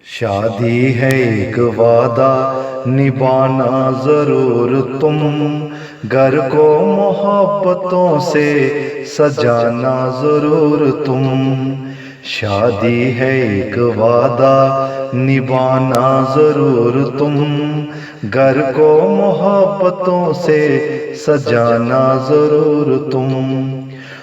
شادی ہے ایک وعدہ نبھانا ضرور تم، گھر کو محبتوں سے سجانا ضرور تم۔ شادی ہے ایک وعدہ نبھانا ضرور تم، گھر کو محبتوں سے سجانا ضرور تم۔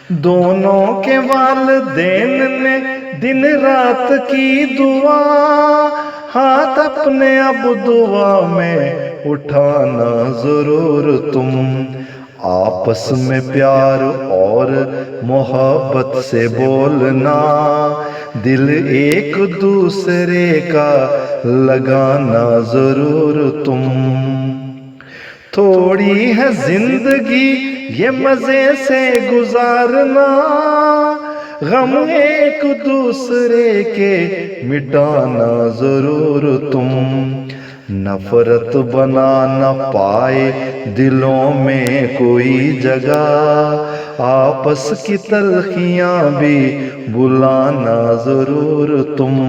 دونوں کے والدین نے دن رات کی دعا، ہاتھ اپنے اب دعا میں اٹھانا ضرور تم۔ آپس میں پیار اور محبت سے بولنا، دل ایک دوسرے کا لگانا ضرور تم۔ تھوڑی ہے زندگی یہ مزے سے گزارنا، غم ایک دوسرے کے مٹانا ضرور تم۔ نفرت بنا نہ پائے دلوں میں کوئی جگہ، آپس کی تلخیاں بھی بلانا ضرور تم۔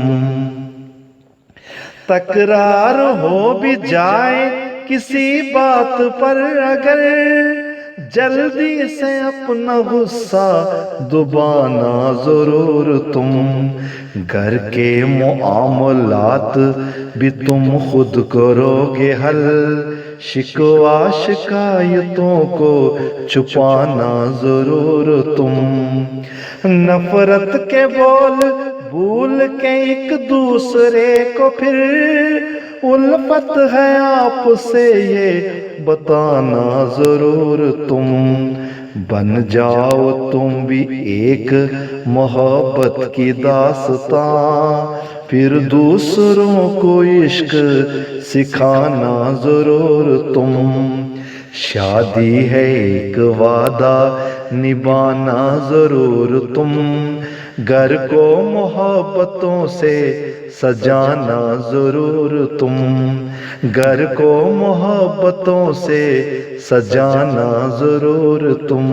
تکرار ہو بھی جائے کسی بات پر اگر، جلدی سے اپنا غصہ دبانا ضرور تم۔ گھر کے معاملات بھی تم خود کرو گے حل، شکوہ شکایتوں کو چھپانا ضرور تم۔ نفرت کے بول بھول کے ایک دوسرے کو پھر الفت ہے آپ سے یہ بتانا ضرور تم۔ بن جاؤ تم بھی ایک محبت کی داستاں، پھر دوسروں کو عشق سکھانا ضرور تم۔ شادی ہے ایک وعدہ نبھانا ضرور تم، گھر کو محبتوں سے سجانا ضرور تم۔ گھر کو محبتوں سے سجانا ضرور تم۔